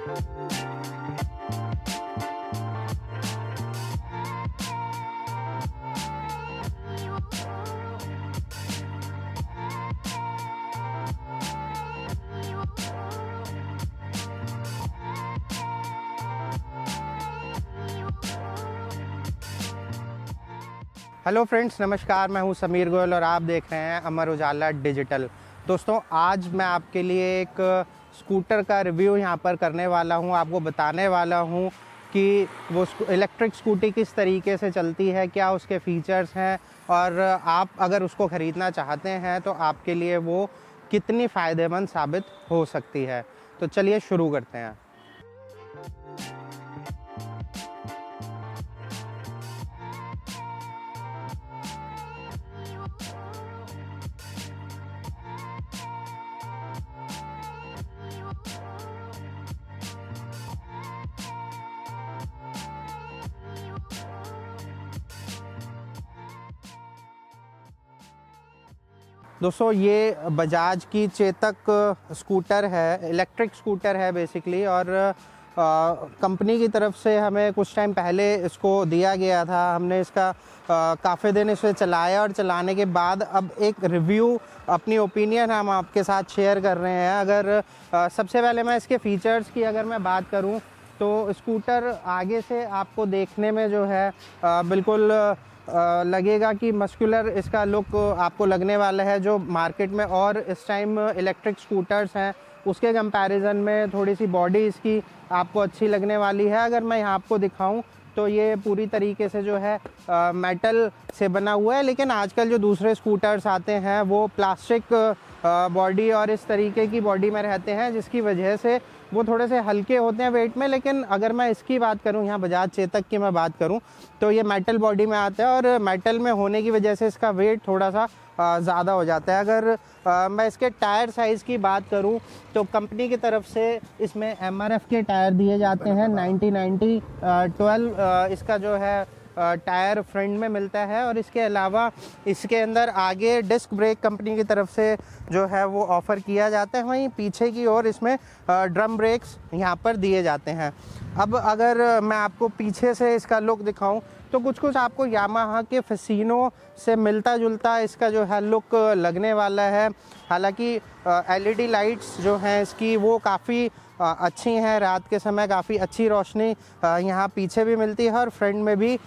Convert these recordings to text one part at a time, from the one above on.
Hello friends, नमस्कार। मैं हूं समीर गोयल और आप देख रहे हैं अमर उजाला डिजिटल। दोस्तों, आज मैं आपके लिए एक स्कूटर का रिव्यू यहां पर करने वाला हूं। आपको बताने वाला हूं कि वो इलेक्ट्रिक स्कूटी किस तरीके से चलती है, क्या उसके फीचर्स हैं और आप अगर उसको ख़रीदना चाहते हैं तो आपके लिए वो कितनी फ़ायदेमंद साबित हो सकती है। तो चलिए शुरू करते हैं। दोस्तों, ये बजाज की चेतक स्कूटर है, इलेक्ट्रिक स्कूटर है बेसिकली। और कंपनी की तरफ से हमें कुछ टाइम पहले इसको दिया गया था। हमने इसका काफ़ी दिन इसे चलाया और चलाने के बाद अब एक रिव्यू, अपनी ओपिनियन हम आपके साथ शेयर कर रहे हैं। अगर सबसे पहले मैं इसके फ़ीचर्स की अगर मैं बात करूं तो स्कूटर आगे से आपको देखने में जो है बिल्कुल लगेगा कि मस्कुलर इसका लुक आपको लगने वाला है। जो मार्केट में और इस टाइम इलेक्ट्रिक स्कूटर्स हैं उसके कंपैरिजन में थोड़ी सी बॉडी इसकी आपको अच्छी लगने वाली है। अगर मैं यहाँ आपको दिखाऊं तो ये पूरी तरीके से जो है मेटल से बना हुआ है, लेकिन आजकल जो दूसरे स्कूटर्स आते हैं वो प्लास्टिक बॉडी और इस तरीके की बॉडी में रहते हैं, जिसकी वजह से वो थोड़े से हल्के होते हैं वेट में। लेकिन अगर मैं इसकी बात करूं, यहाँ बजाज चेतक की मैं बात करूं, तो ये मेटल बॉडी में आता है और मेटल में होने की वजह से इसका वेट थोड़ा सा ज़्यादा हो जाता है। अगर मैं इसके टायर साइज़ की बात करूं तो कंपनी की तरफ से इसमें MRF के टायर दिए जाते हैं। 90-90-12 इसका जो है टायर फ्रंट में मिलता है। और इसके अलावा इसके अंदर आगे डिस्क ब्रेक कंपनी की तरफ से जो है वो ऑफ़र किया जाता है। वहीं पीछे की ओर इसमें ड्रम ब्रेक्स यहाँ पर दिए जाते हैं। अब अगर मैं आपको पीछे से इसका लुक दिखाऊं तो कुछ आपको यामाहा के फसीनो से मिलता जुलता इसका जो है लुक लगने वाला है। हालांकि LED लाइट्स जो हैं इसकी वो काफ़ी अच्छी हैं। रात के समय काफ़ी अच्छी रोशनी यहाँ पीछे भी मिलती है और फ्रंट में भी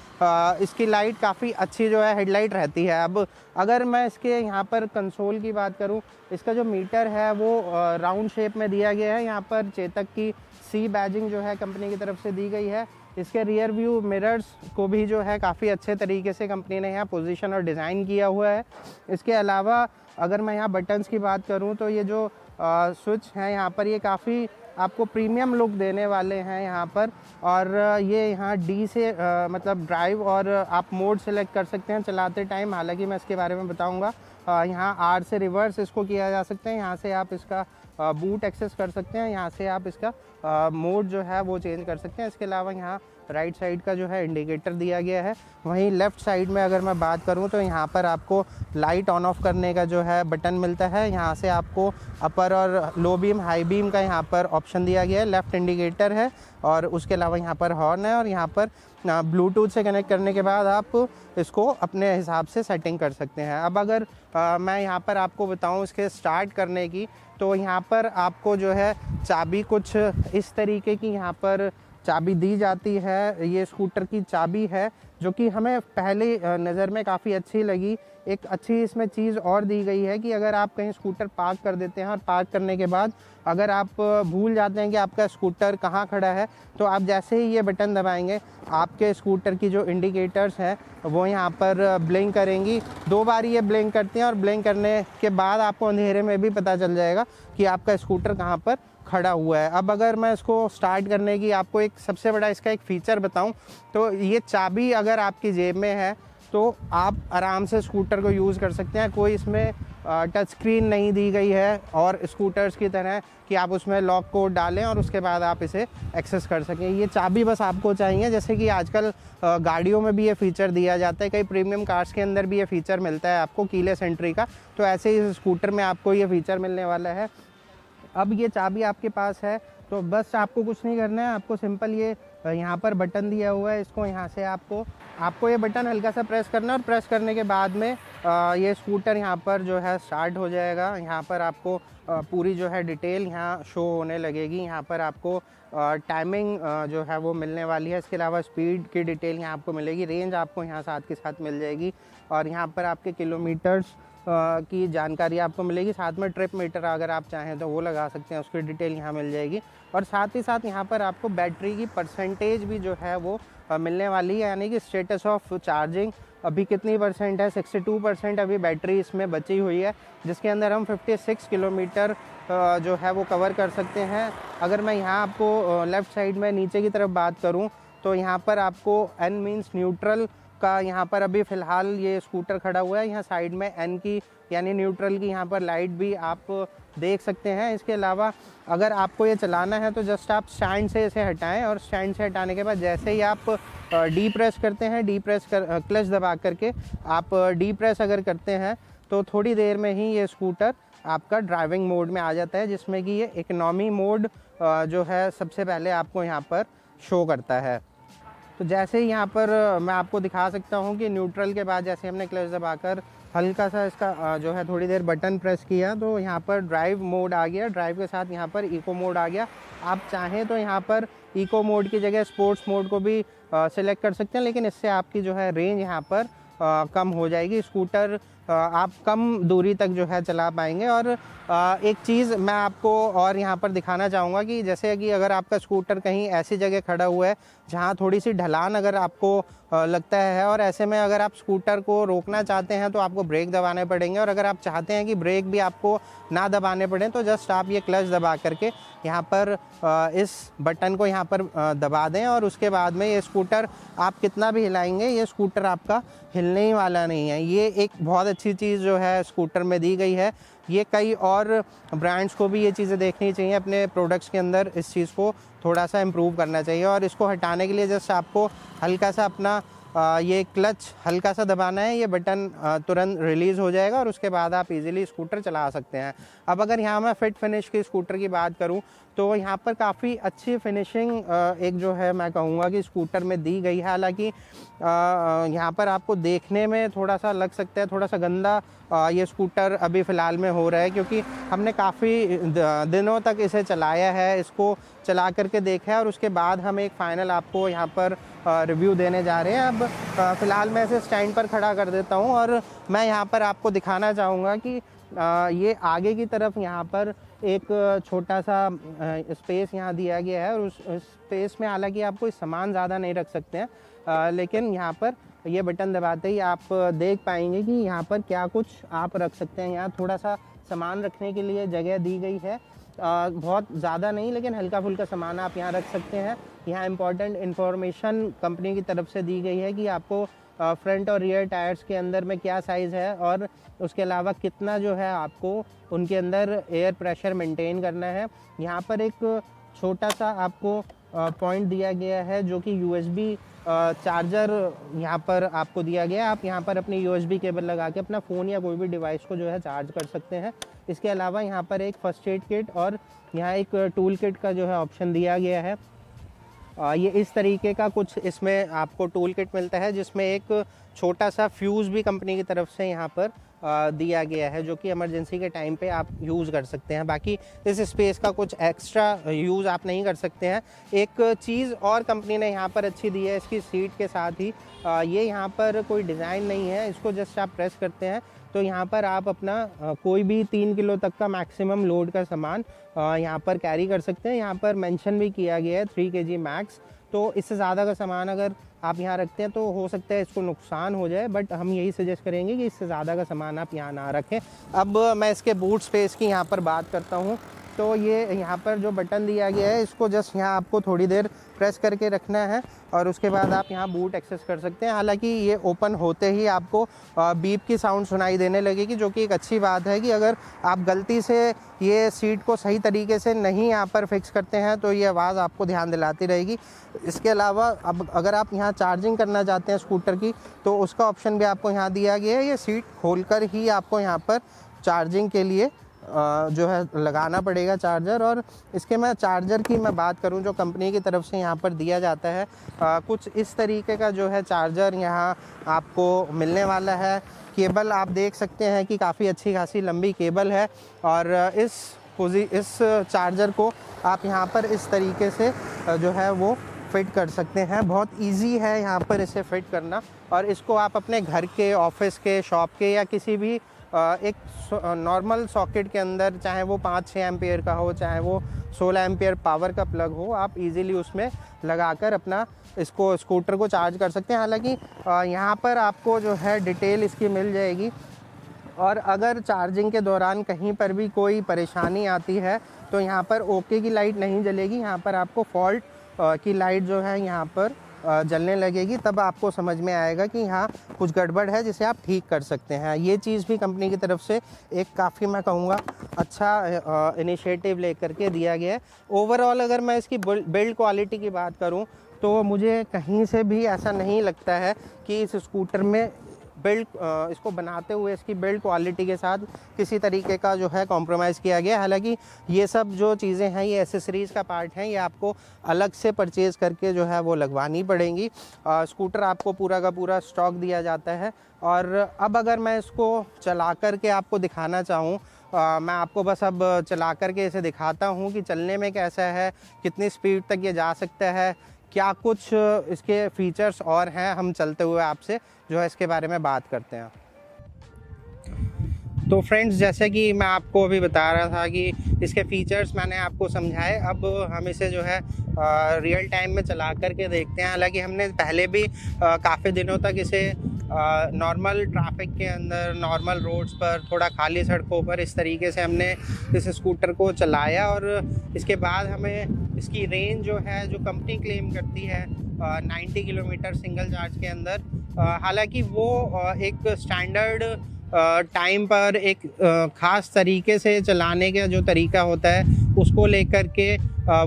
इसकी लाइट काफ़ी अच्छी जो है हेडलाइट रहती है। अब अगर मैं इसके यहाँ पर कंसोल की बात करूँ, इसका जो मीटर है वो राउंड शेप में दिया गया है। यहाँ पर चेतक की C बैजिंग जो है कंपनी की तरफ से दी गई है। इसके रियर व्यू मिरर्स को भी जो है काफ़ी अच्छे तरीके से कंपनी ने यहाँ पोजीशन और डिज़ाइन किया हुआ है। इसके अलावा अगर मैं यहाँ बटन्स की बात करूँ तो ये जो स्विच हैं यहाँ पर ये काफ़ी आपको प्रीमियम लुक देने वाले हैं यहाँ पर। और ये यहाँ D से मतलब ड्राइव और आप मोड सेलेक्ट कर सकते हैं चलाते टाइम। हालांकि मैं इसके बारे में बताऊँगा। यहाँ R से रिवर्स इसको किया जा सकता है। यहाँ से आप इसका बूट एक्सेस कर सकते हैं। यहाँ से आप इसका मोड जो है वो चेंज कर सकते हैं। इसके अलावा यहाँ राइट साइड का जो है इंडिकेटर दिया गया है। वहीं लेफ़्ट साइड में अगर मैं बात करूं तो यहाँ पर आपको लाइट ऑन ऑफ करने का जो है बटन मिलता है। यहाँ से आपको अपर और लो बीम, हाई बीम का यहाँ पर ऑप्शन दिया गया है। लेफ़्ट इंडिकेटर है और उसके अलावा यहाँ पर हॉर्न है। और यहाँ पर ब्लूटूथ से कनेक्ट करने के बाद आप इसको अपने हिसाब से सेटिंग कर सकते हैं। अब अगर मैं यहाँ पर आपको बताऊँ इसके स्टार्ट करने की, तो यहाँ पर आपको जो है चाबी कुछ इस तरीके की यहाँ पर चाबी दी जाती है। ये स्कूटर की चाबी है जो कि हमें पहले नज़र में काफ़ी अच्छी लगी। एक अच्छी इसमें चीज़ और दी गई है कि अगर आप कहीं स्कूटर पार्क कर देते हैं और पार्क करने के बाद अगर आप भूल जाते हैं कि आपका स्कूटर कहाँ खड़ा है, तो आप जैसे ही ये बटन दबाएंगे आपके स्कूटर की जो इंडिकेटर्स हैं वो यहाँ पर ब्लिंक करेंगी। 2 बार ये ब्लिंक करती हैं और ब्लिंक करने के बाद आपको अंधेरे में भी पता चल जाएगा कि आपका स्कूटर कहाँ पर खड़ा हुआ है। अब अगर मैं इसको स्टार्ट करने की आपको एक सबसे बड़ा इसका एक फ़ीचर बताऊं तो ये चाबी अगर आपकी जेब में है तो आप आराम से स्कूटर को यूज़ कर सकते हैं। कोई इसमें टच स्क्रीन नहीं दी गई है और स्कूटर्स की तरह कि आप उसमें लॉक कोड डालें और उसके बाद आप इसे एक्सेस कर सकें। ये चाबी बस आपको चाहिए, जैसे कि आजकल गाड़ियों में भी ये फ़ीचर दिया जाता है। कई प्रीमियम कार्स के अंदर भी ये फ़ीचर मिलता है आपको कीलेस एंट्री का, तो ऐसे ही स्कूटर में आपको ये फ़ीचर मिलने वाला है। अब ये चाबी आपके पास है तो बस आपको कुछ नहीं करना है, आपको सिंपल ये यहाँ पर बटन दिया हुआ है, इसको यहाँ से आपको ये बटन हल्का सा प्रेस करना है और प्रेस करने के बाद में ये स्कूटर यहाँ पर जो है स्टार्ट हो जाएगा। यहाँ पर आपको पूरी जो है डिटेल यहाँ शो होने लगेगी। यहाँ पर आपको टाइमिंग जो है वो मिलने वाली है। इसके अलावा स्पीड की डिटेल यहाँ आपको मिलेगी, रेंज आपको यहाँ साथ के साथ मिल जाएगी और यहाँ पर आपके किलोमीटर्स की जानकारी आपको मिलेगी। साथ में ट्रिप मीटर अगर आप चाहें तो वो लगा सकते हैं, उसकी डिटेल यहाँ मिल जाएगी। और साथ ही साथ यहाँ पर आपको बैटरी की परसेंटेज भी जो है वो मिलने वाली है, यानी कि स्टेटस ऑफ चार्जिंग अभी कितनी परसेंट है। 62% अभी बैटरी इसमें बची हुई है, जिसके अंदर हम 56 किलोमीटर जो है वो कवर कर सकते हैं। अगर मैं यहाँ आपको लेफ़्ट साइड में नीचे की तरफ बात करूँ तो यहाँ पर आपको N मीन्स न्यूट्रल का यहाँ पर अभी फ़िलहाल ये स्कूटर खड़ा हुआ है। यहाँ साइड में N की यानी न्यूट्रल की यहाँ पर लाइट भी आप देख सकते हैं। इसके अलावा अगर आपको ये चलाना है तो जस्ट आप स्टैंड से इसे हटाएं और स्टैंड से हटाने के बाद जैसे ही आप डी प्रेस करते हैं, क्लच दबा करके आप डी प्रेस अगर करते हैं तो थोड़ी देर में ही ये स्कूटर आपका ड्राइविंग मोड में आ जाता है, जिसमें कि ये इकोनॉमी मोड जो है सबसे पहले आपको यहाँ पर शो करता है। तो जैसे ही यहाँ पर मैं आपको दिखा सकता हूँ कि न्यूट्रल के बाद जैसे हमने क्लच दबाकर हल्का सा इसका जो है थोड़ी देर बटन प्रेस किया तो यहाँ पर ड्राइव मोड आ गया। ड्राइव के साथ यहाँ पर इको मोड आ गया। आप चाहें तो यहाँ पर इको मोड की जगह स्पोर्ट्स मोड को भी सिलेक्ट कर सकते हैं, लेकिन इससे आपकी जो है रेंज यहाँ पर कम हो जाएगी। स्कूटर आप कम दूरी तक जो है चला पाएंगे। और एक चीज़ मैं आपको और यहाँ पर दिखाना चाहूँगा कि जैसे कि अगर आपका स्कूटर कहीं ऐसी जगह खड़ा हुआ है जहाँ थोड़ी सी ढलान अगर आपको लगता है और ऐसे में अगर आप स्कूटर को रोकना चाहते हैं तो आपको ब्रेक दबाने पड़ेंगे, और अगर आप चाहते हैं कि ब्रेक भी आपको ना दबाने पड़े तो जस्ट आप ये क्लच दबा करके यहाँ पर इस बटन को यहाँ पर दबा दें और उसके बाद में ये स्कूटर आप कितना भी हिलाएंगे ये स्कूटर आपका हिलने ही वाला नहीं है। ये एक बहुत अच्छी चीज़ जो है स्कूटर में दी गई है। ये कई और ब्रांड्स को भी ये चीज़ें देखनी चाहिए, अपने प्रोडक्ट्स के अंदर इस चीज़ को थोड़ा सा इम्प्रूव करना चाहिए। और इसको हटाने के लिए जस्ट आपको हल्का सा अपना ये क्लच हल्का सा दबाना है, ये बटन तुरंत रिलीज़ हो जाएगा और उसके बाद आप इजीली स्कूटर चला सकते हैं। अब अगर यहाँ मैं फिट फिनिश की स्कूटर की बात करूँ तो यहाँ पर काफ़ी अच्छी फिनिशिंग एक जो है मैं कहूँगा कि स्कूटर में दी गई है। हालांकि यहाँ पर आपको देखने में थोड़ा सा लग सकता है थोड़ा सा गंदा ये स्कूटर अभी फ़िलहाल में हो रहा है, क्योंकि हमने काफ़ी दिनों तक इसे चलाया है, इसको चला करके देखा है और उसके बाद हम एक फ़ाइनल आपको यहाँ पर रिव्यू देने जा रहे हैं। अब फ़िलहाल मैं इसे स्टैंड पर खड़ा कर देता हूँ और मैं यहाँ पर आपको दिखाना चाहूँगा कि ये आगे की तरफ यहाँ पर एक छोटा सा स्पेस यहाँ दिया गया है और उस स्पेस में हालांकि आप कोई सामान ज़्यादा नहीं रख सकते हैं, लेकिन यहाँ पर ये बटन दबाते ही आप देख पाएंगे कि यहाँ पर क्या कुछ आप रख सकते हैं। यहाँ थोड़ा सा सामान रखने के लिए जगह दी गई है, बहुत ज़्यादा नहीं लेकिन हल्का फुल्का सामान आप यहाँ रख सकते हैं। यहाँ इंपॉर्टेंट इन्फॉर्मेशन कंपनी की तरफ से दी गई है कि आपको फ्रंट और रियर टायर्स के अंदर में क्या साइज़ है और उसके अलावा कितना जो है आपको उनके अंदर एयर प्रेशर मेंटेन करना है। यहाँ पर एक छोटा सा आपको पॉइंट दिया गया है जो कि USB चार्जर यहाँ पर आपको दिया गया है। आप यहाँ पर अपनी USB केबल लगा के अपना फ़ोन या कोई भी डिवाइस को जो है चार्ज कर सकते हैं। इसके अलावा यहाँ पर एक फर्स्ट एड किट और यहाँ एक टूल किट का जो है ऑप्शन दिया गया है। ये इस तरीके का कुछ इसमें आपको टूल किट मिलता है, जिसमें एक छोटा सा फ्यूज़ भी कंपनी की तरफ से यहाँ पर दिया गया है, जो कि इमरजेंसी के टाइम पे आप यूज़ कर सकते हैं। बाकी इस स्पेस का कुछ एक्स्ट्रा यूज़ आप नहीं कर सकते हैं। एक चीज़ और कंपनी ने यहाँ पर अच्छी दी है इसकी सीट के साथ ही, ये यहाँ पर कोई डिज़ाइन नहीं है, इसको जस्ट आप प्रेस करते हैं तो यहाँ पर आप अपना कोई भी 3 किलो तक का मैक्सिमम लोड का सामान यहाँ पर कैरी कर सकते हैं। यहाँ पर मेंशन भी किया गया है 3 kg मैक्स, तो इससे ज़्यादा का सामान अगर आप यहाँ रखते हैं तो हो सकता है इसको नुकसान हो जाए, बट हम यही सजेस्ट करेंगे कि इससे ज़्यादा का सामान आप यहाँ ना रखें। अब मैं इसके बूट स्पेस की यहाँ पर बात करता हूँ, तो ये यहाँ पर जो बटन दिया गया है इसको जस्ट यहाँ आपको थोड़ी देर प्रेस करके रखना है और उसके बाद आप यहाँ बूट एक्सेस कर सकते हैं। हालांकि ये ओपन होते ही आपको बीप की साउंड सुनाई देने लगेगी, जो कि एक अच्छी बात है कि अगर आप गलती से ये सीट को सही तरीके से नहीं यहाँ पर फिक्स करते हैं तो ये आवाज़ आपको ध्यान दिलाती रहेगी। इसके अलावा अब अगर आप यहाँ चार्जिंग करना चाहते हैं स्कूटर की तो उसका ऑप्शन भी आपको यहाँ दिया गया है। ये सीट खोलकर ही आपको यहाँ पर चार्जिंग के लिए जो है लगाना पड़ेगा चार्जर। और इसके मैं चार्जर की मैं बात करूं जो कंपनी की तरफ से यहाँ पर दिया जाता है, कुछ इस तरीके का जो है चार्जर यहाँ आपको मिलने वाला है। केबल आप देख सकते हैं कि काफ़ी अच्छी खासी लंबी केबल है और इस चार्जर को आप यहाँ पर इस तरीके से जो है वो फिट कर सकते हैं। बहुत इजी है यहाँ पर इसे फिट करना और इसको आप अपने घर के, ऑफिस के, शॉप के या किसी भी एक नॉर्मल सॉकेट के अंदर, चाहे वो 5-6 एम्पियर का हो, चाहे वो 16 एम्पियर पावर का प्लग हो, आप इजीली उसमें लगाकर अपना इसको स्कूटर को चार्ज कर सकते हैं। हालांकि यहाँ पर आपको जो है डिटेल इसकी मिल जाएगी और अगर चार्जिंग के दौरान कहीं पर भी कोई परेशानी आती है तो यहाँ पर ओके की लाइट नहीं जलेगी, यहाँ पर आपको फॉल्ट की लाइट जो है यहाँ पर जलने लगेगी। तब आपको समझ में आएगा कि यहाँ कुछ गड़बड़ है जिसे आप ठीक कर सकते हैं। ये चीज़ भी कंपनी की तरफ से एक काफ़ी मैं कहूँगा अच्छा इनिशिएटिव लेकर के दिया गया है। ओवरऑल अगर मैं इसकी बिल्ड क्वालिटी की बात करूँ तो मुझे कहीं से भी ऐसा नहीं लगता है कि इस स्कूटर में इसको बनाते हुए इसकी बिल्ड क्वालिटी के साथ किसी तरीके का जो है कॉम्प्रोमाइज़ किया गया। हालांकि ये सब जो चीज़ें हैं, ये एसेसरीज़ का पार्ट हैं, ये आपको अलग से परचेज़ करके जो है वो लगवानी पड़ेंगी। स्कूटर आपको पूरा का पूरा स्टॉक दिया जाता है। और अब अगर मैं इसको चला कर के आपको दिखाना चाहूँ, मैं आपको बस अब चला कर के इसे दिखाता हूँ कि चलने में कैसा है, कितनी स्पीड तक ये जा सकता है, क्या कुछ इसके फीचर्स और हैं। हम चलते हुए आपसे जो है इसके बारे में बात करते हैं। तो फ्रेंड्स, जैसे कि मैं आपको अभी बता रहा था कि इसके फीचर्स मैंने आपको समझाए, अब हम इसे जो है रियल टाइम में चला करके देखते हैं। हालांकि हमने पहले भी काफ़ी दिनों तक इसे नॉर्मल ट्रैफिक के अंदर, नॉर्मल रोड्स पर, थोड़ा खाली सड़कों पर इस तरीके से हमने इस स्कूटर को चलाया और इसके बाद हमें इसकी रेंज जो है, जो कंपनी क्लेम करती है 90 किलोमीटर सिंगल चार्ज के अंदर, हालांकि वो एक स्टैंडर्ड टाइम पर एक ख़ास तरीके से चलाने का जो तरीका होता है उसको लेकर के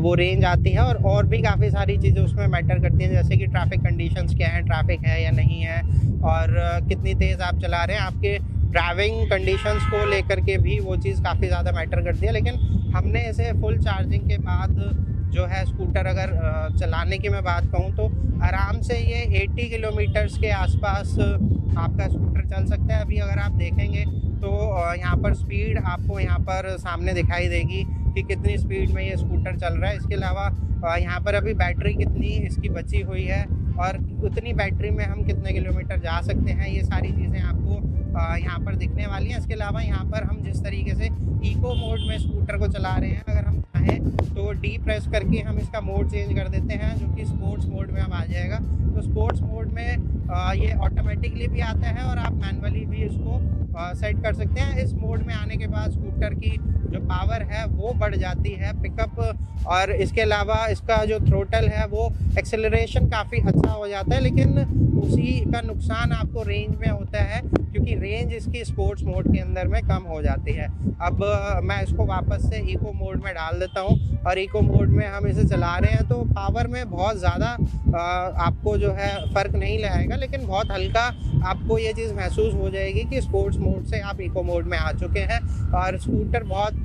वो रेंज आती है। और भी काफ़ी सारी चीज़ें उसमें मैटर करती हैं, जैसे कि ट्रैफिक कंडीशंस क्या हैं, ट्रैफिक है या नहीं है, और कितनी तेज़ आप चला रहे हैं, आपके ड्राइविंग कंडीशंस को लेकर के भी वो चीज़ काफ़ी ज़्यादा मैटर करती है। लेकिन हमने इसे फुल चार्जिंग के बाद जो है स्कूटर अगर चलाने की मैं बात कहूँ तो आराम से ये 80 किलोमीटर्स के आसपास आपका स्कूटर चल सकता है। अभी अगर आप देखेंगे तो यहाँ पर स्पीड आपको यहाँ पर सामने दिखाई देगी कि कितनी स्पीड में ये स्कूटर चल रहा है। इसके अलावा यहाँ पर अभी बैटरी कितनी इसकी बची हुई है और उतनी बैटरी में हम कितने किलोमीटर जा सकते हैं, ये सारी चीज़ें आपको यहाँ पर दिखने वाली हैं। इसके अलावा यहाँ पर हम जिस तरीके से इको मोड में स्कूटर को चला रहे हैं, अगर हम चाहें तो डी प्रेस करके हम इसका मोड चेंज कर देते हैं, जो कि स्पोर्ट्स मोड में अब आ जाएगा। तो स्पोर्ट्स मोड में ये ऑटोमेटिकली भी आता है और आप मैनुअली भी इसको सेट कर सकते हैं। इस मोड में आने के बाद स्कूटर की जो पावर है वो बढ़ जाती है, पिकअप, और इसके अलावा इसका जो थ्रोटल है वो एक्सेलरेशन काफ़ी अच्छा हो जाता है। लेकिन उसी का नुकसान आपको रेंज में होता है, क्योंकि रेंज इसकी स्पोर्ट्स मोड के अंदर में कम हो जाती है। अब मैं इसको वापस से इको मोड में डाल देता हूँ और इको मोड में हम इसे चला रहे हैं तो पावर में बहुत ज़्यादा आपको जो है फ़र्क नहीं लगाएगा, लेकिन बहुत हल्का आपको ये चीज़ महसूस हो जाएगी कि स्पोर्ट्स मोड से आप इको मोड में आ चुके हैं। और स्कूटर बहुत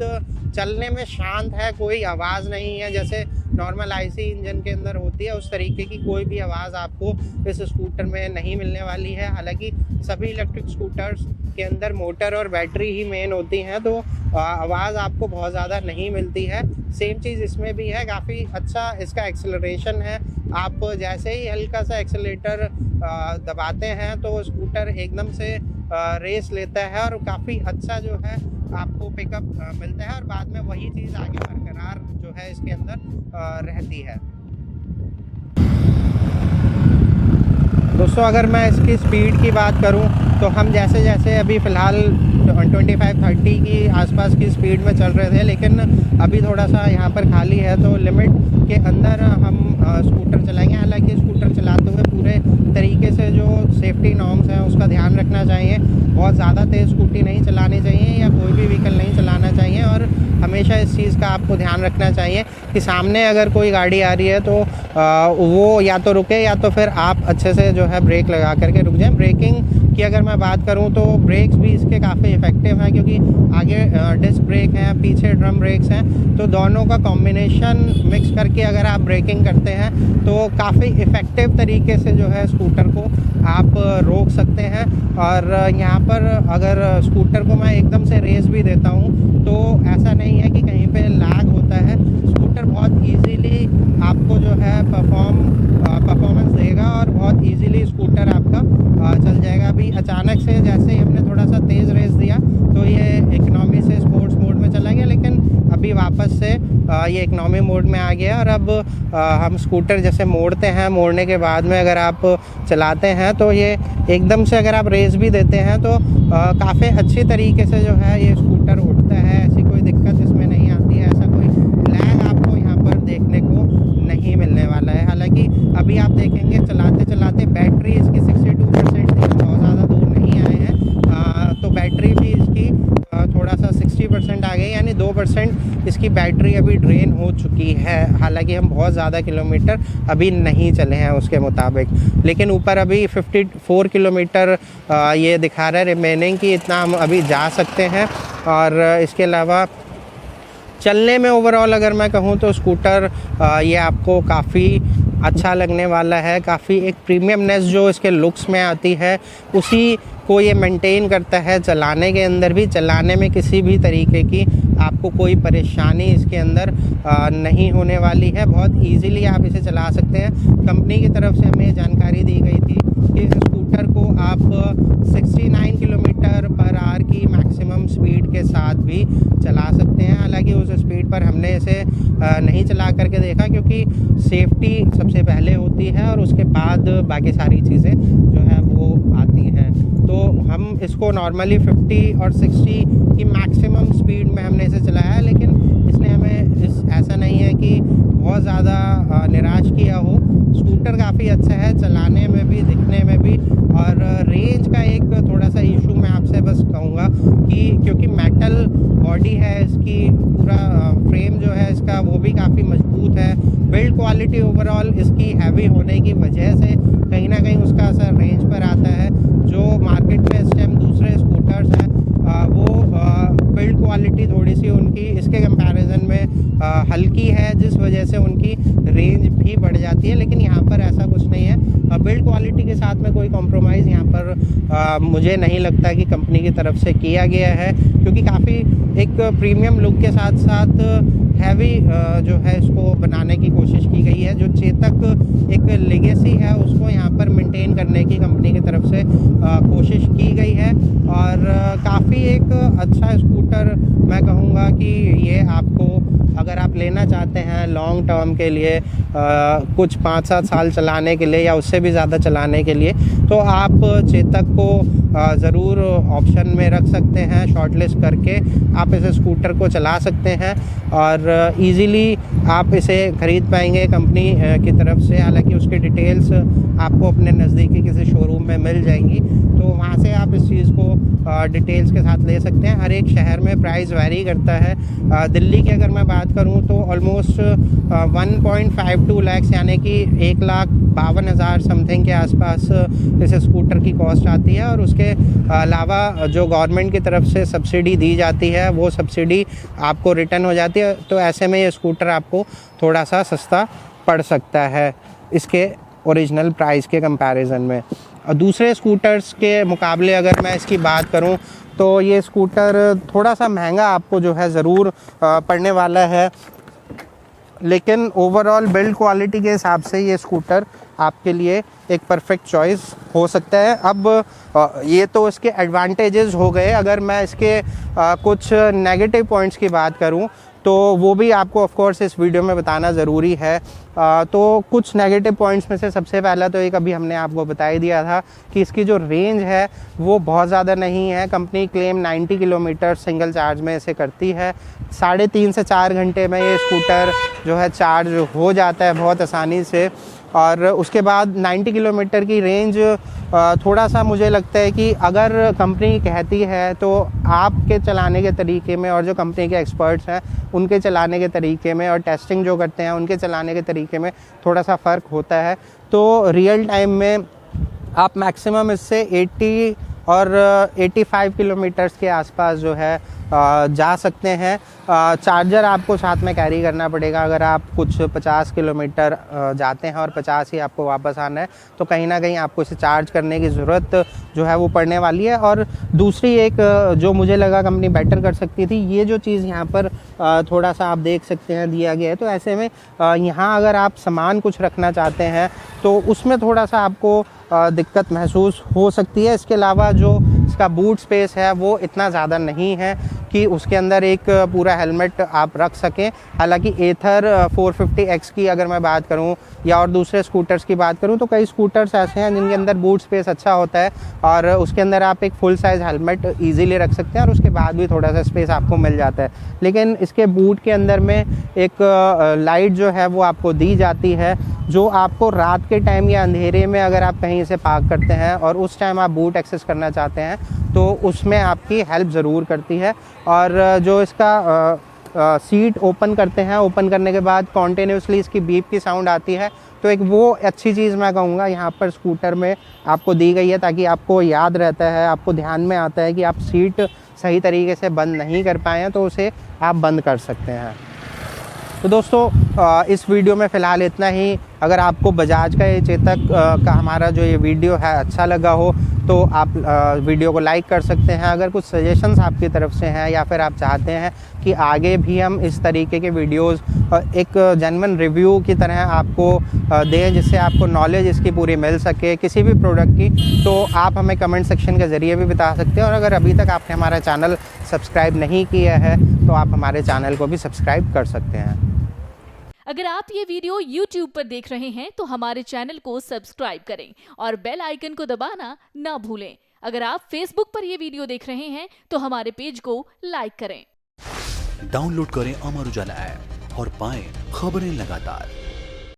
चलने में शांत है, कोई आवाज़ नहीं है जैसे नॉर्मल आईसी इंजन के अंदर होती है, उस तरीके की कोई भी आवाज़ आपको इस स्कूटर में नहीं मिलने वाली है। हालांकि सभी इलेक्ट्रिक स्कूटर्स के अंदर मोटर और बैटरी ही मेन होती हैं, तो आवाज़ आपको बहुत ज़्यादा नहीं मिलती है। सेम चीज़ इसमें भी है, काफ़ी अच्छा इसका एक्सेलरेशन है। आप जैसे ही हल्का सा एक्सेलेरेटर दबाते हैं तो स्कूटर एकदम से रेस लेता है और काफ़ी अच्छा जो है आपको पिकअप मिलता है, और बाद में वही चीज़ आगे बरकरार जो है इसके अंदर रहती है। दोस्तों, अगर मैं इसकी स्पीड की बात करूं तो हम जैसे जैसे अभी फ़िलहाल 25-30 की आसपास की स्पीड में चल रहे थे, लेकिन अभी थोड़ा सा यहाँ पर खाली है तो लिमिट के अंदर हम स्कूटर चलाएंगे। हालांकि स्कूटर चलाते हुए पूरे तरीके से जो सेफ्टी नॉर्म्स हैं उसका ध्यान रखना चाहिए। बहुत ज़्यादा तेज़ स्कूटी नहीं चलानी चाहिए या कोई भी व्हीकल नहीं चलाना चाहिए, और हमेशा इस चीज़ का आपको ध्यान रखना चाहिए कि सामने अगर कोई गाड़ी आ रही है तो वो या तो रुके या तो फिर आप अच्छे से जो है ब्रेक लगा करके रुक जाएं। ब्रेकिंग की अगर मैं बात करूं तो ब्रेक्स भी इसके काफ़ी इफ़ेक्टिव हैं, क्योंकि आगे डिस्क ब्रेक हैं, पीछे ड्रम ब्रेक्स हैं, तो दोनों का कॉम्बिनेशन मिक्स करके अगर आप ब्रेकिंग करते हैं तो काफ़ी इफ़ेक्टिव तरीके से जो है स्कूटर को आप रोक सकते हैं। और यहाँ पर अगर स्कूटर को मैं एकदम से रेस भी देता हूँ तो ऐसा नहीं है कि कहीं पे लैग होता है, स्कूटर बहुत इजीली आपको जो है परफॉर्मेंस देगा और बहुत इजीली स्कूटर आपका चल जाएगा। अभी अचानक से जैसे ही हमने थोड़ा सा तेज़ रेस दिया तो ये इकोनॉमी से स्पोर्ट्स मोड में चला गया, लेकिन अभी वापस से ये इकोनॉमी मोड में आ गया। और अब हम स्कूटर जैसे मोड़ते हैं, मोड़ने के बाद में अगर आप चलाते हैं तो ये एकदम से अगर आप रेस भी देते हैं तो काफ़ी अच्छी तरीके से जो है ये स्कूटर उठता है, ऐसी कोई दिक्कत इसमें नहीं आती है, ऐसा कोई लैग आपको यहाँ पर देखने को नहीं मिलने वाला है। हालांकि अभी आप देखेंगे चलाते चलाते बैटरी इसकी 62% थी, बहुत ज़्यादा दूर नहीं आए हैं, तो बैटरी भी इसकी थोड़ा सा 60% आ गई, यानी 2% इसकी बैटरी अभी ड्रेन हो चुकी है। हालांकि हम बहुत ज़्यादा किलोमीटर अभी नहीं चले हैं उसके मुताबिक, लेकिन ऊपर अभी 54 किलोमीटर ये दिखा रहा है रिमेनिंग कि इतना हम अभी जा सकते हैं। और इसके अलावा चलने में ओवरऑल अगर मैं कहूँ तो स्कूटर ये आपको काफ़ी अच्छा लगने वाला है, काफ़ी एक प्रीमियमनेस जो इसके लुक्स में आती है उसी को ये मेंटेन करता है। चलाने के अंदर भी, चलाने में किसी भी तरीके की आपको कोई परेशानी इसके अंदर नहीं होने वाली है, बहुत इजीली आप इसे चला सकते हैं। कंपनी की तरफ से हमें जानकारी दी गई थी कि इस स्कूटर को आप 69 किलोमीटर पर आवर की मैक्सिमम स्पीड के साथ भी चला सकते हैं। हालांकि उस स्पीड पर हमने इसे नहीं चला करके देखा, क्योंकि सेफ्टी सबसे पहले होती है और उसके बाद बाकी सारी चीज़ें जो है वो आती हैं। तो हम इसको नॉर्मली 50 और 60 की मैक्सिमम स्पीड में हमने इसे चलाया है, लेकिन इसने हमें ऐसा नहीं है कि बहुत ज़्यादा निराश किया हो। स्कूटर काफ़ी अच्छा है चलाने में भी, दिखने में भी। और रेंज का एक थोड़ा सा इशू मैं आपसे बस कहूँगा कि क्योंकि मेटल बॉडी है इसकी, पूरा फ्रेम जो है इसका वो भी काफ़ी मजबूत है, बिल्ड क्वालिटी ओवरऑल इसकी हैवी होने की वजह से कहीं ना कहीं उसका असर रेंज पर आता है। जो मार्केट में इस टाइम दूसरे स्कूटर्स हैं वो बिल्ड क्वालिटी थोड़ी सी उनकी इसके कंपैरिजन में हल्की है, जिस वजह से उनकी रेंज भी बढ़ जाती है। लेकिन यहाँ पर ऐसा कुछ नहीं है, बिल्ड क्वालिटी के साथ में कोई कॉम्प्रोमाइज़ यहाँ पर मुझे नहीं लगता कि कंपनी की तरफ से किया गया है, क्योंकि काफ़ी एक प्रीमियम लुक के साथ साथ हैवी जो है इसको बनाने की कोशिश की गई है। जो चेतक एक लेगेसी है उसको यहाँ पर मेंटेन करने की कंपनी की तरफ से कोशिश की गई है। और काफ़ी एक अच्छा स्कूटर मैं कहूँगा कि ये आपको अगर आप लेना चाहते हैं लॉन्ग टर्म के लिए, कुछ 5-7 साल चलाने के लिए या उससे भी ज़्यादा चलाने के लिए, तो आप चेतक को ज़रूर ऑप्शन में रख सकते हैं। शॉर्टलिस्ट करके आप इसे स्कूटर को चला सकते हैं और इजीली आप इसे ख़रीद पाएंगे कंपनी की तरफ से। हालांकि उसकी डिटेल्स आपको अपने नज़दीकी किसी शोरूम में मिल जाएंगी, तो वहाँ से आप इस चीज़ को डिटेल्स के साथ ले सकते हैं। हर एक शहर में प्राइस वैरी करता है। दिल्ली की अगर मैं बात करूं तो ऑलमोस्ट 1.52 लाख यानी कि 1,52,000 समथिंग के आसपास इस स्कूटर की कॉस्ट आती है। और उसके अलावा जो गवर्नमेंट की तरफ से सब्सिडी दी जाती है वो सब्सिडी आपको रिटर्न हो जाती है, तो ऐसे में ये स्कूटर आपको थोड़ा सा सस्ता पड़ सकता है इसके ओरिजिनल प्राइस के कंपैरिजन में। और दूसरे स्कूटर्स के मुकाबले अगर मैं इसकी बात करूं तो ये स्कूटर थोड़ा सा महंगा आपको जो है ज़रूर पड़ने वाला है, लेकिन ओवरऑल बिल्ड क्वालिटी के हिसाब से ये स्कूटर आपके लिए एक परफेक्ट चॉइस हो सकता है। अब ये तो इसके एडवांटेजेस हो गए। अगर मैं इसके कुछ नेगेटिव पॉइंट्स की बात करूं तो वो भी आपको ऑफ कोर्स इस वीडियो में बताना ज़रूरी है। तो कुछ नेगेटिव पॉइंट्स में से सबसे पहला तो एक अभी हमने आपको बता ही दिया था कि इसकी जो रेंज है वो बहुत ज़्यादा नहीं है। Company claim 90 kilometre single charge में इसे करती है। 3.5 से 4 घंटे में ये स्कूटर जो है चार्ज हो जाता है बहुत आसानी से। और उसके बाद 90 किलोमीटर की रेंज थोड़ा सा मुझे लगता है कि अगर कंपनी कहती है तो आपके चलाने के तरीके में और जो कंपनी के एक्सपर्ट्स हैं उनके चलाने के तरीके में और टेस्टिंग जो करते हैं उनके चलाने के तरीके में थोड़ा सा फ़र्क होता है। तो रियल टाइम में आप मैक्सिमम इससे 80 और 85 किलोमीटर्स के आसपास जो है जा सकते हैं। चार्जर आपको साथ में कैरी करना पड़ेगा। अगर आप कुछ 50 किलोमीटर जाते हैं और 50 ही आपको वापस आना है तो कहीं ना कहीं आपको इसे चार्ज करने की ज़रूरत जो है वो पड़ने वाली है। और दूसरी एक जो मुझे लगा कंपनी बेटर कर सकती थी, ये जो चीज़ यहाँ पर थोड़ा सा आप देख सकते हैं दिया गया है, तो ऐसे में यहाँ अगर आप सामान कुछ रखना चाहते हैं तो उसमें थोड़ा सा आपको दिक्कत महसूस हो सकती है। इसके अलावा जो इसका बूट स्पेस है वो इतना ज़्यादा नहीं है कि उसके अंदर एक पूरा हेलमेट आप रख सकें। हालांकि एथर 450X की अगर मैं बात करूं या और दूसरे स्कूटर्स की बात करूं तो कई स्कूटर्स ऐसे हैं जिनके अंदर बूट स्पेस अच्छा होता है और उसके अंदर आप एक फुल साइज़ हेलमेट ईजीली रख सकते हैं और उसके बाद भी थोड़ा सा स्पेस आपको मिल जाता है। लेकिन इसके बूट के अंदर में एक लाइट जो है वो आपको दी जाती है, जो आपको रात के टाइम या अंधेरे में अगर आप कहीं इसे पार्क करते हैं और उस टाइम आप बूट एक्सेस करना चाहते हैं तो उसमें आपकी हेल्प ज़रूर करती है। और जो इसका सीट ओपन करते हैं, ओपन करने के बाद कॉन्टिन्यूसली इसकी बीप की साउंड आती है, तो एक वो अच्छी चीज़ मैं कहूँगा यहाँ पर स्कूटर में आपको दी गई है, ताकि आपको याद रहता है, आपको ध्यान में आता है कि आप सीट सही तरीके से बंद नहीं कर पाए हैं तो उसे आप बंद कर सकते हैं। तो दोस्तों इस वीडियो में फ़िलहाल इतना ही। अगर आपको बजाज का ये चेतक का हमारा जो ये वीडियो है अच्छा लगा हो तो आप वीडियो को लाइक कर सकते हैं। अगर कुछ सजेशंस आपकी तरफ से हैं या फिर आप चाहते हैं कि आगे भी हम इस तरीके के वीडियोस एक जेन्युइन रिव्यू की तरह आपको दें, जिससे आपको नॉलेज इसकी पूरी मिल सके किसी भी प्रोडक्ट की, तो आप हमें कमेंट सेक्शन के ज़रिए भी बता सकते हैं। और अगर अभी तक आपने हमारा चैनल सब्सक्राइब नहीं किया है तो आप हमारे चैनल को भी सब्सक्राइब कर सकते हैं। अगर आप ये वीडियो YouTube पर देख रहे हैं तो हमारे चैनल को सब्सक्राइब करें और बेल आइकन को दबाना ना भूलें। अगर आप Facebook पर ये वीडियो देख रहे हैं तो हमारे पेज को लाइक करें। डाउनलोड करें अमर उजाला ऐप और पाएं खबरें लगातार।